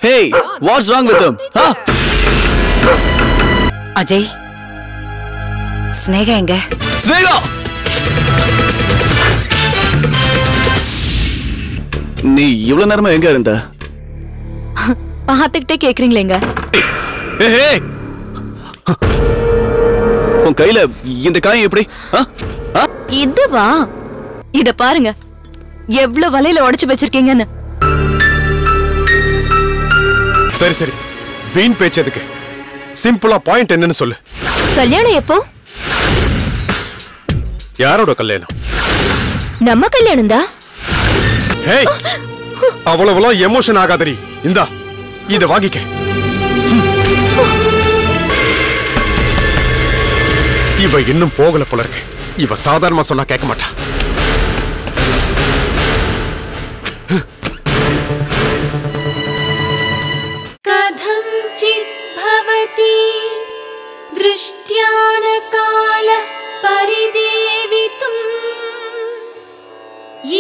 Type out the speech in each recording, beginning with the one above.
Hey, what's wrong with him? Huh? Ajay, Snega எங்க? Snega! நீ இவ்வளவு நேரமா எங்க இருந்த? பாத்துக்கிட்டே கேக்குறீங்களேங்க. ஏய் உன் கையில இந்த காயம் எப்படி? இதுவா? இத பாருங்க. எவ்வளவு வலையில உடைச்சு வச்சிருக்கீங்கன்னு. சரி சரி. வீண் பேச்சதுக்கு சிம்பிளா பாயிண்ட் என்னன்னு சொல்லு. கல்யாணம் எப்போ? யாரோட கல்யாணம்? நம்ம கல்யாணம் தான். ஹேய், அவ்வளவு எமோஷன் ஆகாதடி. இந்தா இத வாங்கிக்க. இவ இன்னும் போகல போல இருக்கு. இவ சாதாரணமா சொன்னா கேட்க மாட்டா. கதஞ்சித் பவதி திருஷ்ட்யான கால பரிதேவிதும்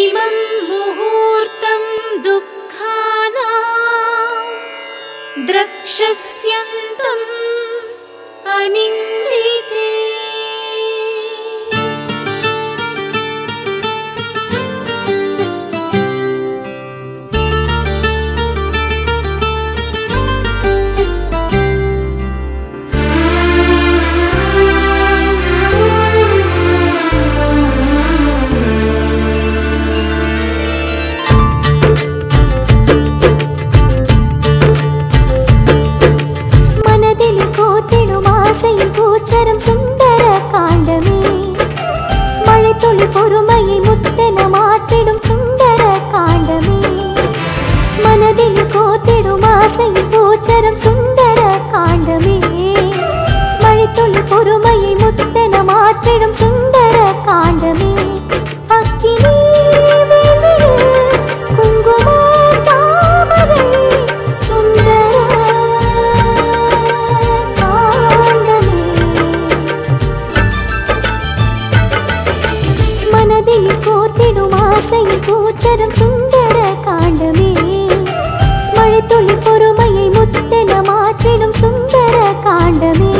இமம் முஹூர்த்தம் துக்கானா த்ரக்ஷஸ்யந்தம் அனிந்திதே. பூச்சரம் சுந்தர காண்டமே மழை துளி பொறுமையை முத்தென மாற்றிடும் சுந்தர காண்டமே மனதில் கோத்திடும் ஆசையின் பூச்சரம் சுந்தர காண்டமே மழை துளி பொறுமையை முத்தென மாற்றிடும் சுந்தர காண்டமே அக்கினி வேள்வியில் குங்கும தாமரை சுந்தர கோர்த்திடும் ஆசையின் பூச்சரம் சுந்தர காண்டமே மழை துளி பொறுமையை முத்தென மாற்றிடும் சுந்தர காண்டமே.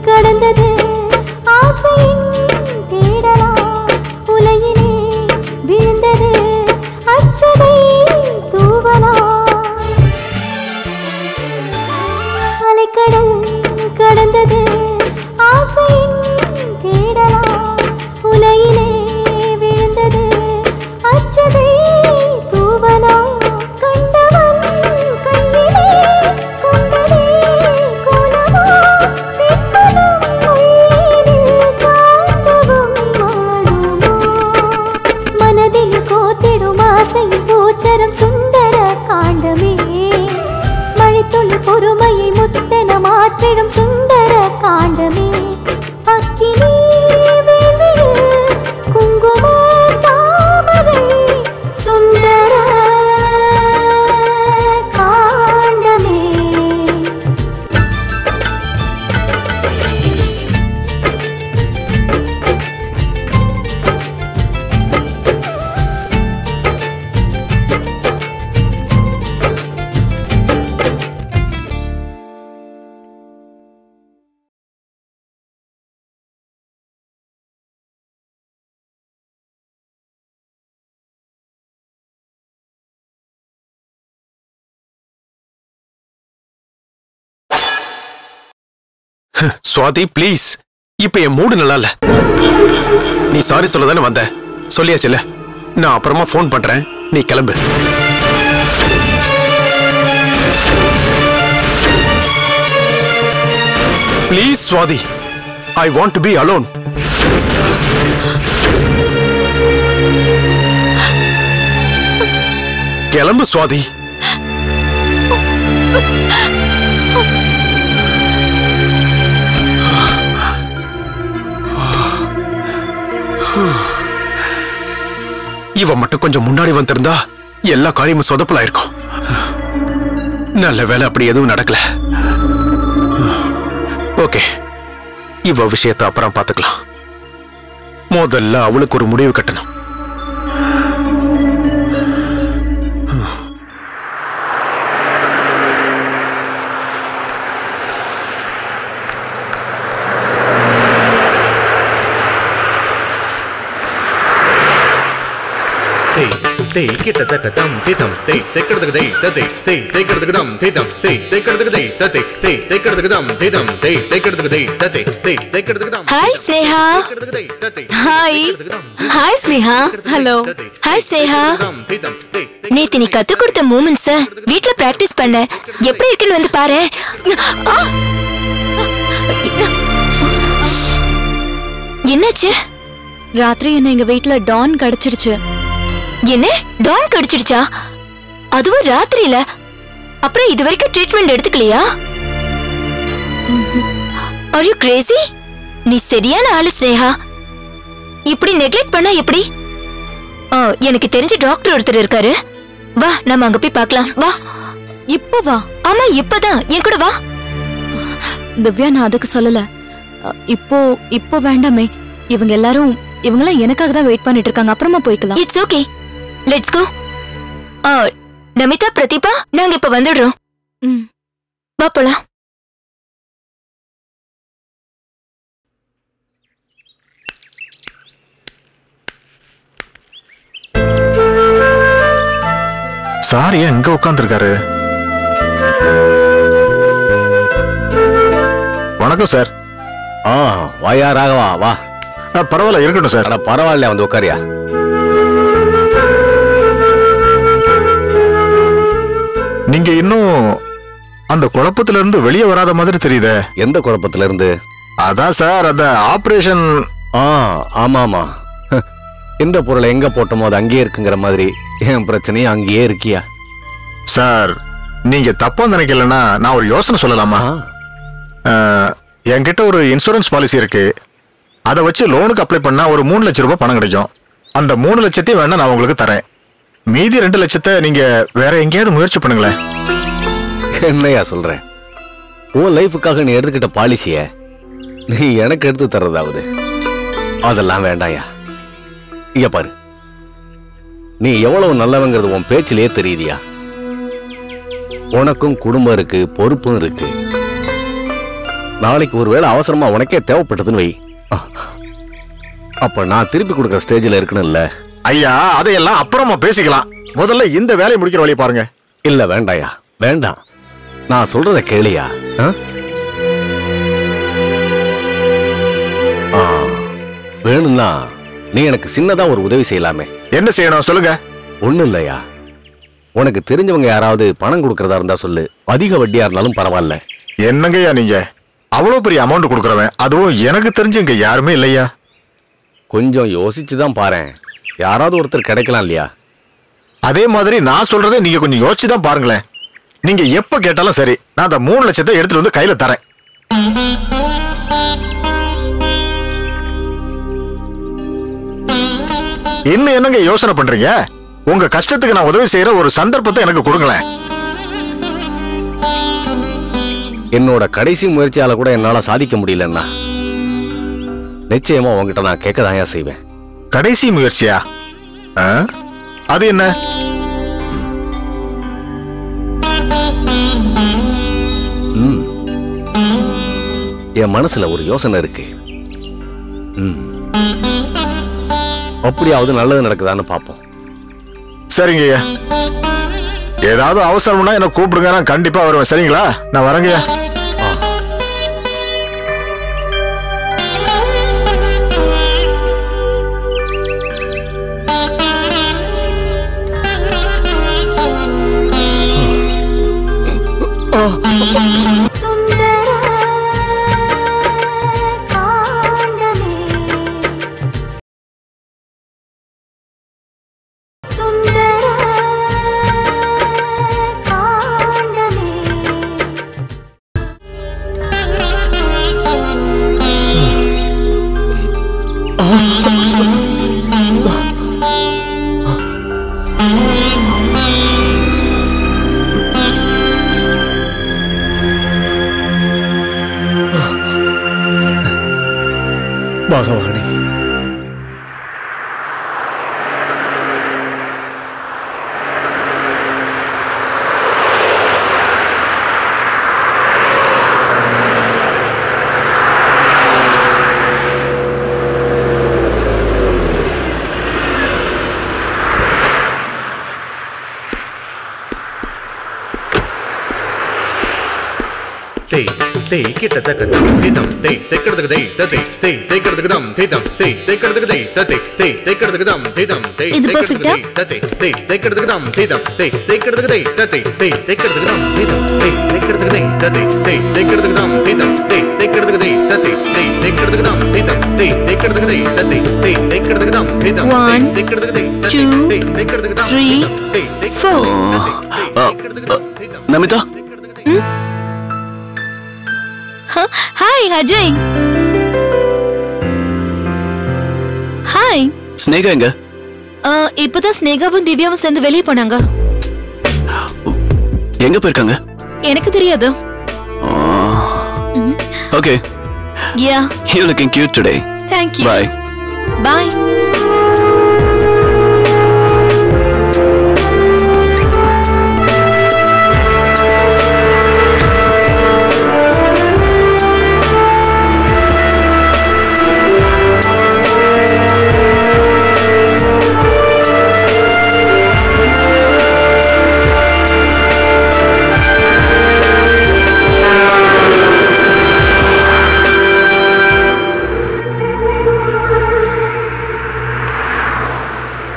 கடந்தது ஆசையின் தேடலா உலகிலே விழுந்தது அச்சதை தூவலா அலைக்கடல் கடந்தது ஆசையின் தேடலா உலகிலே விழுந்தது அச்சதை தூவலா கண்டவன் கையிலே கொண்டதே கோலமா பூச்சரம் சுந்தர காண்டமே மழை துளி பொறுமையை முத்தென மாற்றிடும் சுந்தர காண்டமே அக்கினி வேள்வியில் குங்கும தாமரை சுந்தர காண்டமே. சுவாதி ப்ளீஸ், இப்ப என் மூடு நல்லா இல்ல. நீ சாரி சொல்லதானே வந்த, சொல்லியாச்சுல. நான் அப்புறமா போன் பண்றேன், நீ கிளம்பு. Please Swathi, I want to be alone. கிளம்பு சுவாதி. இவ மட்டும் கொஞ்சம் முன்னாடி வந்திருந்தா எல்லா காரியமும் சொதப்பலா இருக்கும். நல்ல வேலை அப்படி எதுவும் நடக்கல. ஓகே, இவ விஷயத்தை அப்புறம் பாத்துக்கலாம். முதல்ல அவளுக்கு ஒரு முடிவு கட்டணும். They get the dum titum they get the day that they get the dum titum they get the day that they get the dum titum they get the day that they get the dum. Hi Sneha. Hi. Hi Sneha. Hello. Hi Sneha. நேத்து நீ கத்து கொடுத்த moments வீட்ல practice பண்ண. எப்படி இருக்குன்னு வந்து பாரு. என்னாச்சு? ராத்திரி என்ன எங்க வீட்ல டான் கடிச்சிடுச்சு. என்ன டான் கடிச்சிடுச்சா? அதுவும் ராத்திரியில? அப்புறம் இது வரைக்கும் ட்ரீட்மெண்ட் எடுத்துக்கலையா? Are you crazy? நீ சரியான ஆளு ஸ்னேகா. இப்படி நெக்லெக்ட் பண்ணா எப்படி? எனக்கு தெரிஞ்ச டாக்டர் ஒருத்தர் இருக்காரு. வா நாம அங்க போய் பார்க்கலாம். வா. இப்ப வா. ஆமா இப்பதான். என் கூட வா. திவ்யா நான் அதுக்கு சொல்லல. இப்போ வேண்டாமே. இவங்கெல்லாம் எனக்காக தான் வெயிட் பண்ணிட்டு இருக்காங்க. அப்புறமா போய்க்கலாம். It's okay. Let's go. Namitha Pratheeba நாங்க இப்ப வந்துடுறோம். வா போலாம். சார் ஏன் இங்க உட்கார்ந்திருக்காரு? வணக்கம் சார். வாயா ராகவா வா. பரவாயில்ல இருக்கட்டும் சார். பரவாயில்ல வந்து உட்காரியா. நீங்க இன்னும் அந்த குழப்பத்துல இருந்து வெளியே வராத மாதிரி தெரியுதே. எந்த குழப்பத்துல இருந்து? அதான் சார் அந்த ஆபரேஷன். ஆமா ஆமா. எந்த பொருளை எங்க போட்டோமோ அது அங்கேயே இருக்குங்கிற மாதிரி என் பிரச்சனையும் அங்கேயே இருக்கியா? சார் நீங்க தப்பா நினைக்கலன்னா நான் ஒரு யோசனை சொல்லலாமா? என்கிட்ட ஒரு இன்சூரன்ஸ் பாலிசி இருக்கு. அதை வச்சு லோனுக்கு அப்ளை பண்ணா ஒரு 3 லட்சம் ரூபாய் பணம் கிடைக்கும். அந்த 3 லட்சத்தையும் வேணா நான் உங்களுக்கு தரேன். மீதி 2 லட்சத்தை நீங்க வேற எங்கேயாவது முயற்சி பண்ணுங்களேன். என்னையா சொல்றேன்? உன் லைஃபுக்காக நீ எடுத்துக்கிட்ட பாலிசிய நீ எனக்கு எடுத்து தர்றதாவது அதெல்லாம் வேண்டாயா. இங்க பாரு, நீ எவ்வளவு நல்லவங்கிறது உன் பேச்சிலேயே தெரியுதியா. உனக்கும் குடும்பம் இருக்கு, பொறுப்பும் இருக்கு. நாளைக்கு ஒருவேளை அவசரமா உனக்கே தேவைப்பட்டதுன்னு வை. அப்ப நான் திருப்பி கொடுக்குற ஸ்டேஜில் இருக்கணும்ல. ஐயா அதையெல்லாம் அப்புறமா பேசிக்கலாம். முதல்ல இந்த வேலையை முடிக்கிற வழியை பாருங்க. இல்ல வேண்டாயா, வேண்டாம். நான் சொல்றத கேளியா. வேணும்னா நீ எனக்கு சின்னதா ஒரு உதவி செய்யலாமே. என்ன செய்யணும் சொல்லுங்க. ஒண்ணும் இல்லையா, உனக்கு தெரிஞ்சவங்க யாராவது பணம் கொடுக்கறதா இருந்தா சொல்லு. அதிக வட்டியா இருந்தாலும் பரவாயில்ல. என்னங்கய்யா நீங்க அவ்வளவு பெரிய அமௌண்ட் கொடுக்குறவன், அதுவும் எனக்கு தெரிஞ்சு இங்க யாருமே இல்லையா. கொஞ்சம் யோசிச்சுதான் பாரு, யாராவது ஒருத்தர் கிடைக்கலாம் இல்லையா. அதே மாதிரி நான் சொல்றதை நீங்க கொஞ்சம் யோசிச்சுதான் பாருங்களேன். நீங்க எப்ப கேட்டாலும் சரி, நான் அந்த 3 லட்சத்தை எடுத்துட்டு வந்து கையில தரேன். இன்னும் என்னங்க யோசனை பண்றீங்க? உங்க கஷ்டத்துக்கு நான் உதவி செய்யற ஒரு சந்தர்ப்பத்தை எனக்கு கொடுங்களேன். என்னோட கடைசி முயற்சியால கூட என்னால சாதிக்க முடியலன்னா நிச்சயமா உங்ககிட்ட நான் கேட்கதாயா செய்வேன். கடைசி முயற்சியா? அது என்ன? என் மனசுல ஒரு யோசனை இருக்கு. அப்படியாவது நல்லது நடக்குதான்னு பாப்போம். சரிங்க ஐயா, ஏதாவது அவசரம்னா என்ன கூப்பிடுங்க, நான் கண்டிப்பா வருவேன். சரிங்களா? நான் வரேங்க. பகவானே. Tay tay kita takadam thidam tay tay kadagday tatay tay tay kadagdam thidam tay tay kadagday tatay tay tay kadagdam thidam tay இது tay perfect-ஆ? kadagday tatay tay tay kadagdam thidam tay tay kadagday tatay tay tay kadagdam thidam tay tay kadagday tatay tay tay kadagdam thidam tay tay kadagday tatay tay tay kadagdam thidam tay tay kadagday tatay tay tay kadagdam thidam One, tay kadagday two, tay tay kadagdam three, tay tay 4. Namitha hi Ajay. Hi. Sneha எங்க? இப்பதான் ஸ்னேகாவும் திவ்யாவும் சேர்ந்து வெளியே போனாங்க. எங்க போயிருக்காங்க? எனக்கு தெரியாது. Okay. Yeah. You looking cute today. Thank you. Bye. Bye.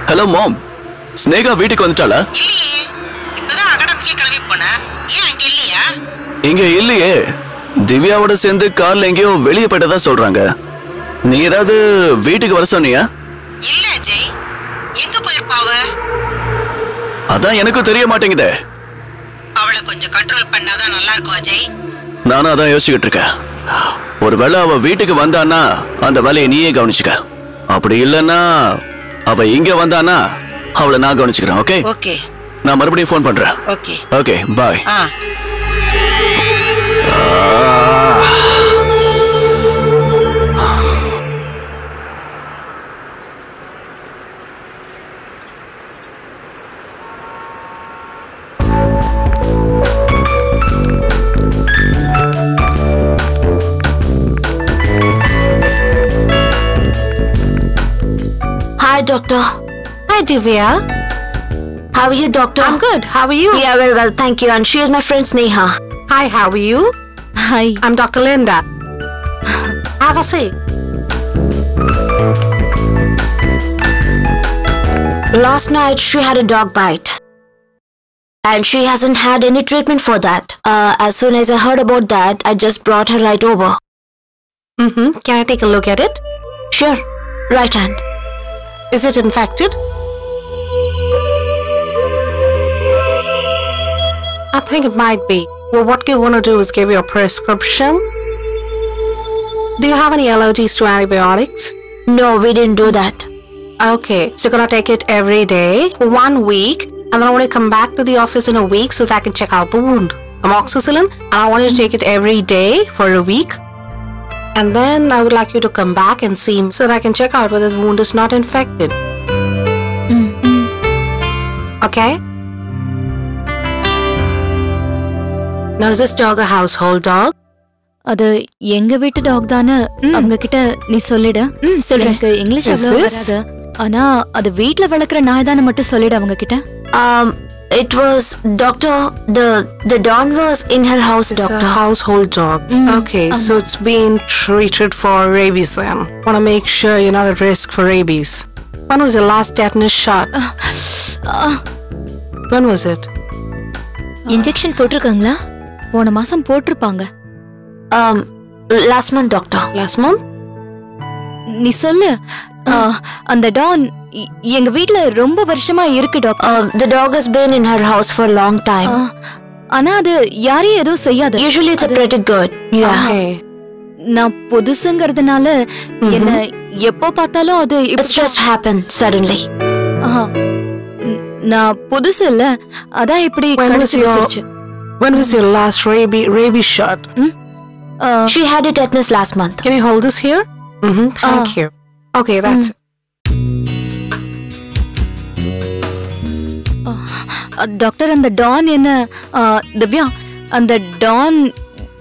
Hello mom, Sneha வீட்டுக்கு வந்துட்டாளா? இல்லையே, இப்பதான் அகாடமிக்கே கிளம்பி போனா. ஏன் அங்க இல்லையா? இங்க இல்லையே. திவ்யாவோட சேர்ந்து கார்ல எங்கேயோ வெளியே போயிட்டதா சொல்றாங்க. நீ ஏதாவது வீட்டுக்கு வர சொன்னியா? இல்ல அஜய், எங்க போயிருப்பாவ? அதான் எனக்கும் தெரிய மாட்டேங்குதே. அவளை கொஞ்சம் கண்ட்ரோல் பண்ணாதான் நல்லா இருக்கும் அஜய். நானும் அதான் யோசிச்சுக்கிட்டு இருக்கேன். ஒருவேளை அவ வீட்டுக்கு வந்தான்னா அந்த வேலையை நீயே கவனிச்சுக்க. அப்படி இல்லைன்னா அவ இங்க வந்தானா அவளை நான் கவனிச்சுக்கிறேன். ஓகே ஓகே, நான் மறுபடியும் ஃபோன் பண்றேன். Okay okay bye. Hi, doctor. Hi, Divya. How are you, doctor? I'm good. How are you? Yeah, very well, thank you. And she is my friend Sneha. Hi, how are you? Hi. I'm Dr. Linda. Have a seat. Last night she had a dog bite. And she hasn't had any treatment for that. As soon as I heard about that, I just brought her right over. Can I take a look at it? Sure. Right hand. Is it infected? I think it might be. Well, what you want to do is give you a prescription. Do you have any allergies to antibiotics? No, we didn't do that. Okay, so you're gonna take it every day for 1 week, and then I want to come back to the office in a week so that I can check out the wound. Amoxicillin, and I want you to take it every day for a week. And then I would like you to come back and see me so that I can check out whether the wound is not infected. Okay? Now is this dog a household dog? அது எங்க வீட்டு talk தானே. அவங்க கிட்ட நீ சொல்லிடு. சொல்றேன். எனக்கு இங்கிலீஷ் அவ்வளவு வராது. ஆனா அது வீட்ல வளர்க்குற நாய் தானே மட்டும் சொல்லிடு அவங்க கிட்ட. It was doctor. The Don was in her house, It's doctor. a household dog. Okay, so it's been treated for rabies then. Want to make sure you're not at risk for rabies. When was your last tetanus shot? When was it? Injection போட்டிருக்காங்களா? போன மாசம் போட்டிருப்பாங்க. Last month, doctor. Last month? நீ சொல்லு. அந்த Don எங்க வீட்ல ரொம்ப வருஷமா இருக்கு doctor. The dog has been in her house for a long time. ஆனா அது யாரையும் எதுவும் செய்யாது. Usually it's pretty good. Yeah. Okay. நான் புதுசுங்கிறதுனால என்ன எப்போ பார்த்தாலும் அது It's just happened suddenly. நான் புதுசு இல்ல, அதான் இப்படி கடிச்சிருச்சு. When was your last rabies shot? She had a tetanus last month. Can you hold this here? Thank you. Okay, that's it. Doctor அந்த டான் என்ன திவ்யா அந்த டான்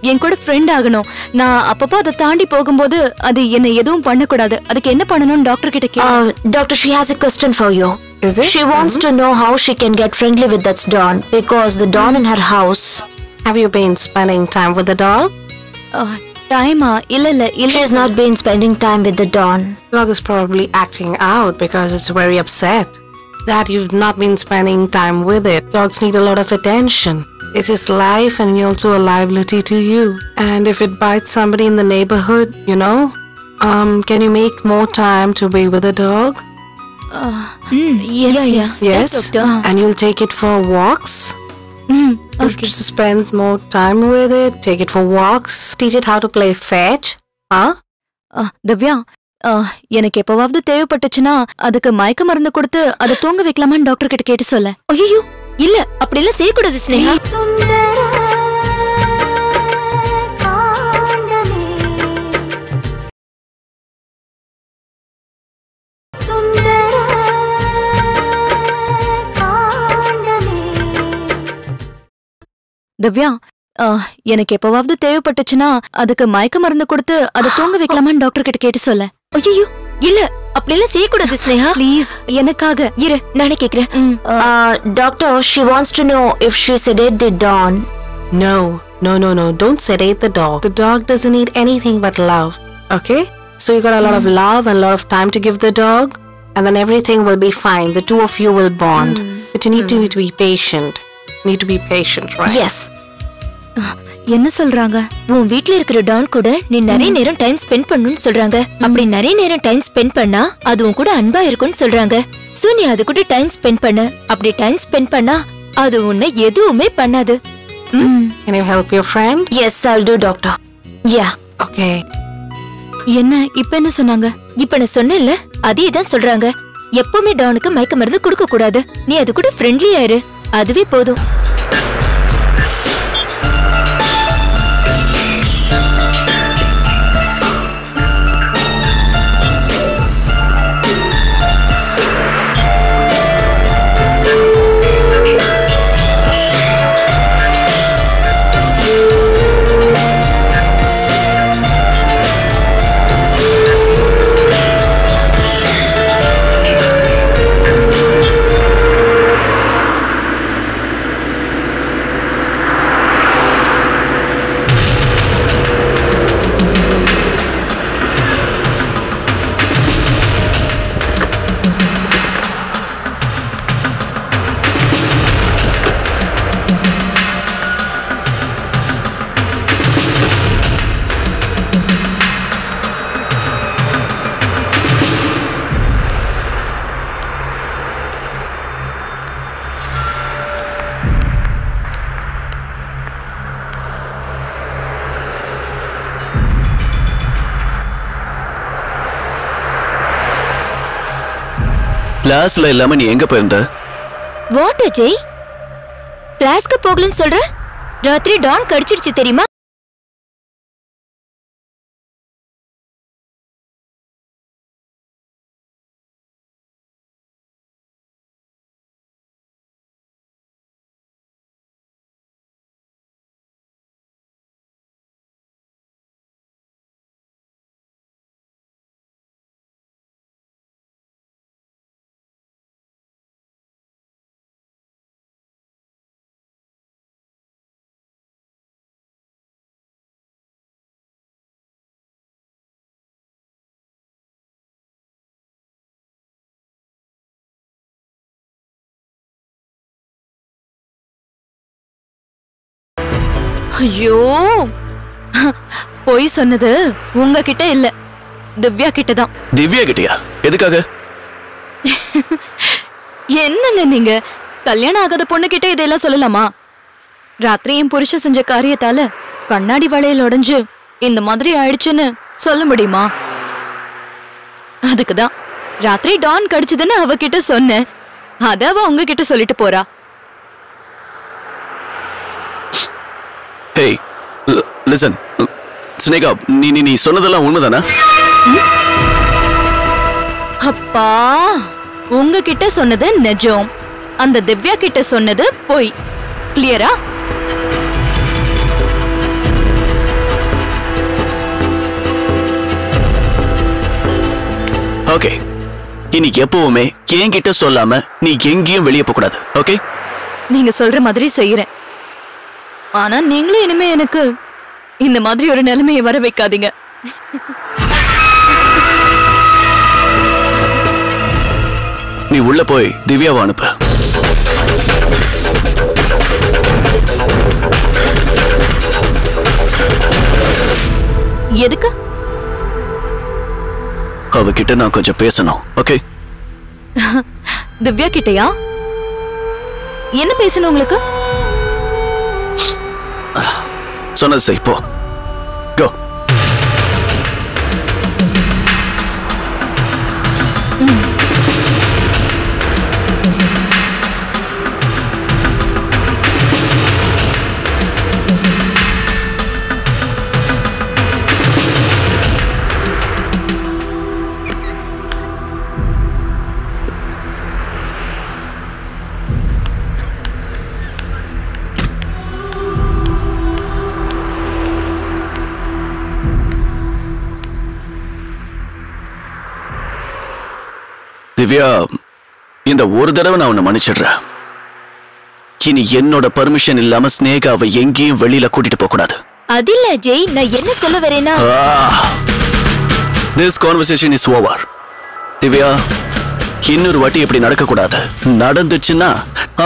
என் கூட ஃப்ரெண்ட் ஆகணும். நான் அப்பப்போ அதை தாண்டி போகும்போது அது என்ன எதுவும் பண்ணக்கூடாது. அதுக்கு என்ன பண்ணணும்னு டாக்டர் கிட்ட கேட்டேன். Doctor, she has a question for you. Is it? She wants to know how she can get friendly with that Don because the Don in her house. Have you been spending time with the dog? டைமா இல்ல She has not been spending time with the Don. The dog is probably acting out because it's very upset that you've not been spending time with it. Dogs need a lot of attention. It's his life and also a liability to you. And if it bites somebody in the neighborhood, you know, can you make more time to be with the dog? Yes, doctor. And you'll take it for walks? Okay. To spend more time with it, take it for walks, teach it how to play fetch. Divya எனக்கு எப்பவாவது தேவைப்பட்டுச்சுன்னா அதுக்கு மயக்க மருந்து கொடுத்து அதை தூங்க வைக்கலாமான்னு doctor கிட்ட கேட்டு சொல்ல. ஐயோ இல்ல அப்படி எல்லாம் செய்யக்கூடாது ஸ்னேகா. திவ்யா எனக்கு எப்பவாவது தேவைப்பட்டுச்சுன்னா அதுக்கு மயக்க மருந்து கொடுத்து அதை தூங்க வைக்கலாமான்னு டாக்டர் கிட்ட கேட்டு சொல்ல. ஐயோ இல்ல அப்படி எல்லாம் செய்யக்கூடாது ஸ்னேகா. ப்ளீஸ் எனக்காக இரு நானே கேக்குறேன். Doctor, she wants to know if she sedate the Don. No. Don't sedate the dog. The dog doesn't need anything but love. Okay? So you got a lot of love and a lot of time to give the dog, and then everything will be fine. The two of you will bond. But you need to be patient. Need to be patient, right? Yes. என்ன சொல்றாங்க? உன் வீட்ல இருக்கிற Don கூட நீ நிறைய நேரம் time spend பண்ணணும்னு சொல்றாங்க. அப்படி நிறைய நேரம் டைம் ஸ்பெண்ட் பண்ணா அது உன் கூட அன்பா இருக்கும்னு சொல்றாங்க. சோ நீ அது கூட டைம் ஸ்பெண்ட் பண்ணு. அப்படி டைம் ஸ்பெண்ட் பண்ணா அது உன்னை எதுவுமே பண்ணாது. Can you help your friend? Yes, I'll do, doctor. Yeah. Okay. என்ன இப்ப என்ன சொன்னாங்க? இப்ப நான் சொன்னேன்ல அதே தான் சொல்றாங்க. எப்பவுமே டானுக்கு மயக்க மருந்து கொடுக்க கூடாது. நீ அது கூட ஃப்ரெண்ட்லியா இரு. அதுவே போதும். கிளாஸ்ல இல்லாம நீ எங்க போயிருந்த? வாட் அஜய் கிளாஸ்க்கு போகலன்னு சொல்ற? ராத்திரி டான் கடிச்சிடுச்சு தெரியுமா? ஐயோ போய் சொன்னது உங்ககிட்ட இல்ல திவ்யா கிட்டதான். திவ்யா கிட்டயா? எதுக்காக? என்னங்க நீங்க கல்யாணம் ஆகாத பொண்ணு கிட்ட இதெல்லாம் சொல்லலாமா? ராத்திரி என் புருஷன் செஞ்ச காரியத்தால கண்ணாடி வளையல் உடைஞ்சு இந்த மாதிரி ஆயிடுச்சுன்னு சொல்ல முடியுமா? அதுக்குதான் ராத்திரி டான் கடிச்சதுன்னு அவகிட்ட சொன்னேன். அத அவ உங்ககிட்ட சொல்லிட்டு போறா. Hey, listen, ஸ்னேகா, நீ சொன்னதெல்லாம் உண்மைதானா? அப்பா உங்ககிட்ட சொன்னது நிஜம், அந்த திவ்யா கிட்ட சொன்னது பொய். கிளியரா? ஓகே, இன்னைக்கு எப்பவுமே என்கிட்ட சொல்லாம நீ எங்கேயும் வெளியே போக கூடாது. ஓகே, நீங்க சொல்ற மாதிரி செய்யறேன். ஆனா நீங்களும் இனிமே எனக்கு இந்த மாதிரி ஒரு நிலைமையை வர வைக்காதீங்க. நீ உள்ள போய் திவ்யாவை அனுப்பு. எதுக்கு? அவகிட்ட நான் கொஞ்சம் பேசணும். ஓகே, திவ்யா கிட்டயா? என்ன பேசணும் உங்களுக்கு? சொன்னது செய், போ. கோ. திவ்யா, இந்த ஒரு தடவை நான் உன்னை மன்னிச்சிடுறேன். இனி என்னோட பர்மிஷன் இல்லாம ஸ்னேகாவை எங்கேயும் வெளியில கூட்டிட்டு போக கூடாது. அது இல்ல ஜெய், நான் என்ன சொல்ல வரேன்னா, this conversation is over. Divya, இன்னொரு வாட்டி இப்படி நடக்க கூடாது. நடந்துச்சுன்னா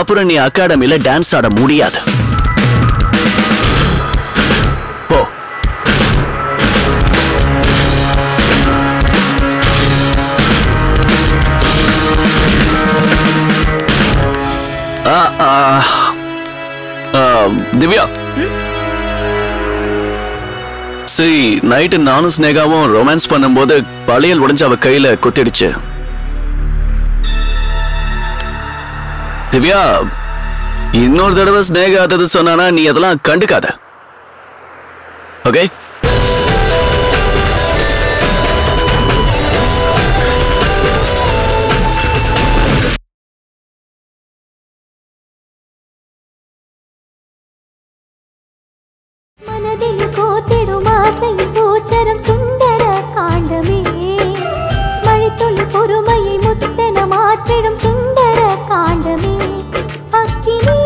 அப்புறம் நீ அகாடமில டான்ஸ் ஆட முடியாது. போ. திவ்யா, சரி, நைட்டு நானும் ஸ்னேகாவும் ரொமான்ஸ் பண்ணும்போது பழையல் உடைஞ்சு அவ கையில குத்திடுச்சு. திவ்யா, இன்னொரு தடவை ஸ்னேகா அதது சொன்னானா நீ அதெல்லாம் கண்டுக்காத. ஓகே? மனதில் கோத்திடும் ஆசை பூச்சரம் சுந்தர காண்டமே, மழைத்துளி பொறுமையை முத்தென மாற்றிடும் சுந்தர காண்டமே, அக்கினி